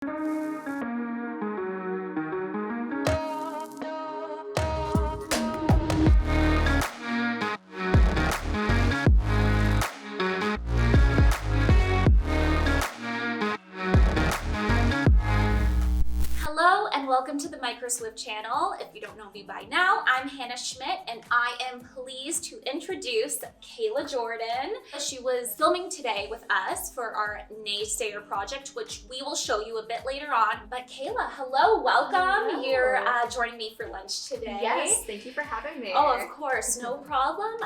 Hello and welcome to the Microswift channel. If you don't know me by now, I'm Hannah Schmidt and I am pleased to introduce Kayla Jordyn. She was filming today with us for our Naysayer project, which we will show you a bit later on. But Kayla, hello, welcome. Hello. You're joining me for lunch today. Yes, thank you for having me. Oh, of course, no problem.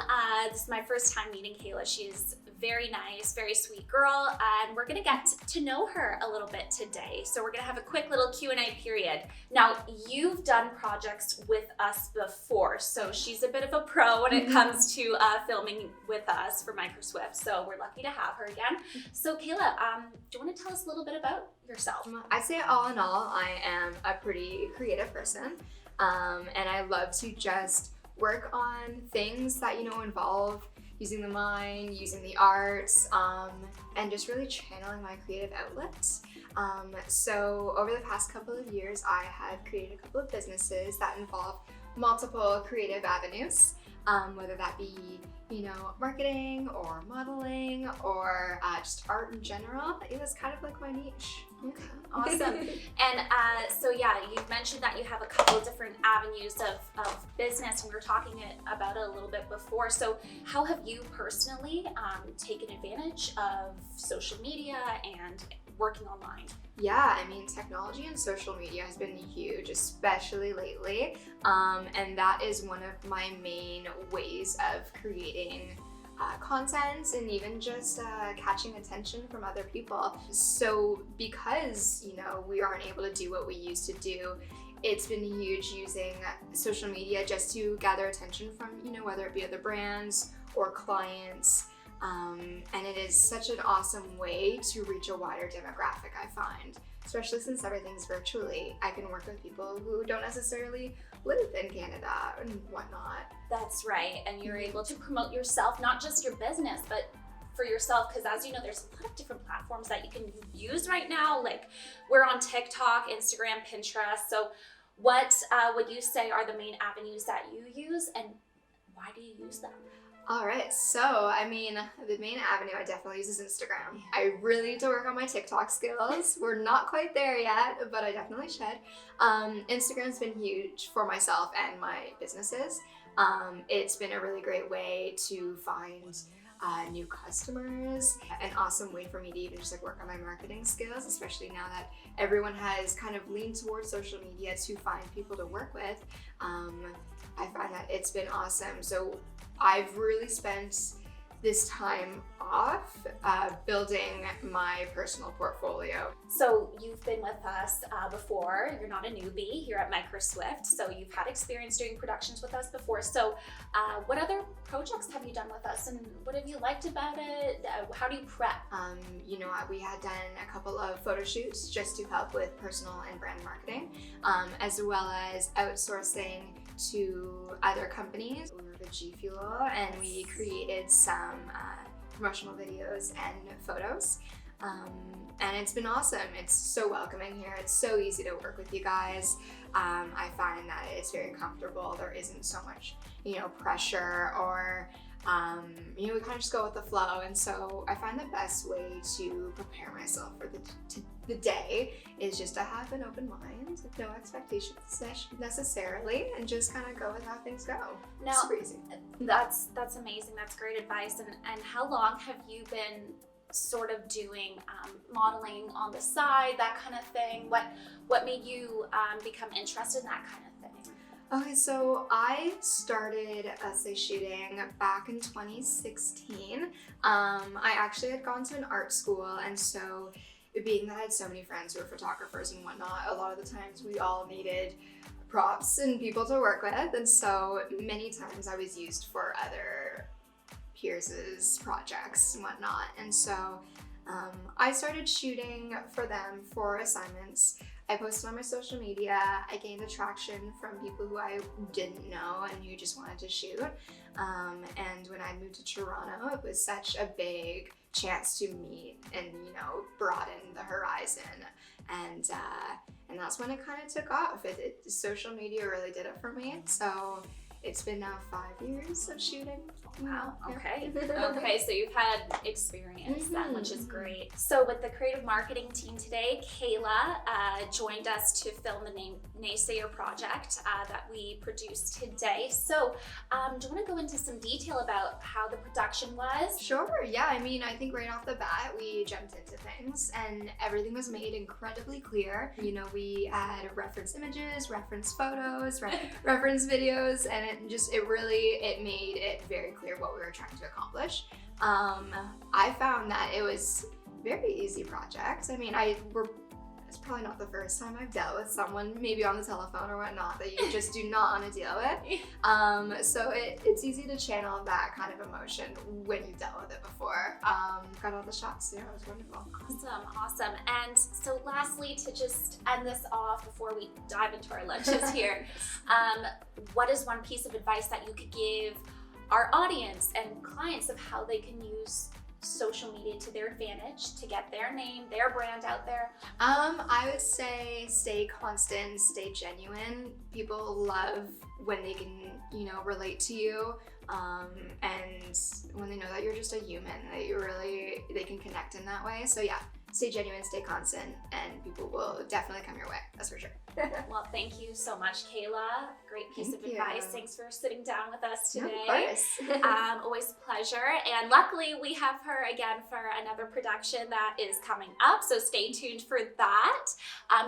This is my first time meeting Kayla. She's very nice, very sweet girl, and we're gonna get to know her a little bit today. So we're gonna have a quick little Q&A period. Now, you've done projects with us before, so she's a bit of a pro when it comes to filming with us for Microswift, so we're lucky to have her again. So Kayla, do you wanna tell us a little bit about yourself? I'd say all in all, I am a pretty creative person, and I love to just work on things that, involve using the mind, using the arts, and just really channeling my creative outlets. So over the past couple of years, I have created a couple of businesses that involve multiple creative avenues, whether that be, marketing or modeling or just art in general. It was kind of like my niche. Okay, awesome. And so yeah, you've mentioned that you have a couple of different avenues of business, and we were talking about it a little bit before. So how have you personally taken advantage of social media and working online? Yeah, technology and social media has been huge, especially lately. And that is one of my main ways of creating content and even just catching attention from other people. So because, we aren't able to do what we used to do, it's been huge using social media just to gather attention from, whether it be other brands or clients. And it is such an awesome way to reach a wider demographic, I find. Especially since everything's virtually, I can work with people who don't necessarily live in Canada and whatnot. That's right, and you're able to promote yourself, not just your business, but for yourself, because as you know, there's a lot of different platforms that you can use right now. Like we're on TikTok, Instagram, Pinterest. So what would you say are the main avenues that you use, and why do you use them? All right, so the main avenue I definitely use is Instagram. I really need to work on my TikTok skills. We're not quite there yet, but I definitely should. Instagram's been huge for myself and my businesses. It's been a really great way to find new customers, an awesome way for me to even just work on my marketing skills, especially now that everyone has kind of leaned towards social media to find people to work with. I find that it's been awesome. So I've really spent this time off building my personal portfolio. So you've been with us before. You're not a newbie here at Microswift, so you've had experience doing productions with us before. So what other projects have you done with us, and what have you liked about it? How do you prep? We had done a couple of photo shoots just to help with personal and brand marketing, as well as outsourcing to other companies. We were with G Fuel, and we created some promotional videos and photos. And it's been awesome. It's so welcoming here. It's so easy to work with you guys. I find that it's very comfortable. There isn't so much, pressure or, we kind of just go with the flow. And so I find the best way to prepare myself for the day is just to have an open mind, no expectations necessarily, and just kind of go with how things go. Now, super easy. That's amazing. That's great advice. And how long have you been sort of doing modeling on the side, that kind of thing? What made you become interested in that kind of thing? Okay, so I started essay shooting back in 2016. I actually had gone to an art school, and so being that I had so many friends who were photographers and whatnot, a lot of the times we all needed props and people to work with, and so many times I was used for other peers' projects and whatnot. And so I started shooting for them for assignments. I posted on my social media. I gained attraction from people who I didn't know and who just wanted to shoot. And when I moved to Toronto, it was such a big chance to meet and, you know, broaden the horizon. And that's when it kind of took off. Social media really did it for me. So it's been now 5 years of shooting. Wow, okay. Okay, so you've had experience then, which is great. So with the creative marketing team today, Kayla joined us to film the Naysayer project that we produced today. So do you want to go into some detail about how the production was? Sure, yeah. I mean, I think right off the bat, we jumped into things and everything was made incredibly clear. You know, we had reference images, reference photos, reference videos, and it made it very clear what we were trying to accomplish. I found that it was a very easy project. I mean, it's probably not the first time I've dealt with someone, maybe on the telephone or whatnot, that you just do not want to deal with. So it's easy to channel that kind of emotion when you've dealt with it before. Got all the shots, yeah, it was wonderful. Awesome. And so lastly, to just end this off before we dive into our lunches here, what is one piece of advice that you could give our audience and clients of how they can use social media to their advantage to get their name, their brand out there? I would say stay constant, stay genuine. People love when they can, you know, relate to you, and when they know that you're just a human, that they can connect in that way. So yeah, stay genuine, stay constant, and people will definitely come your way. That's for sure. Well, thank you so much, Kayla. Great piece of advice. Thanks for sitting down with us today. Yeah, of course. Always a pleasure. And luckily, we have her again for another production that is coming up, so stay tuned for that.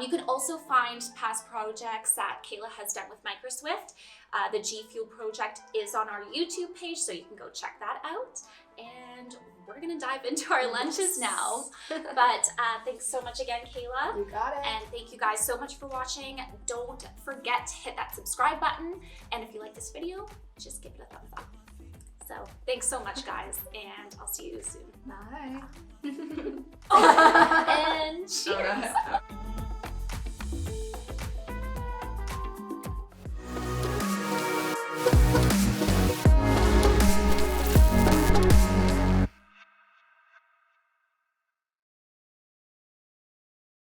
You can also find past projects that Kayla has done with Microswift. The G Fuel project is on our YouTube page, so you can go check that out. And we're gonna dive into our lunches now. But thanks so much again, Kayla. You got it. And thank you guys so much for watching. Don't forget to hit that subscribe button. And if you like this video, just give it a thumbs up. So thanks so much, guys, and I'll see you soon. Bye. And cheers.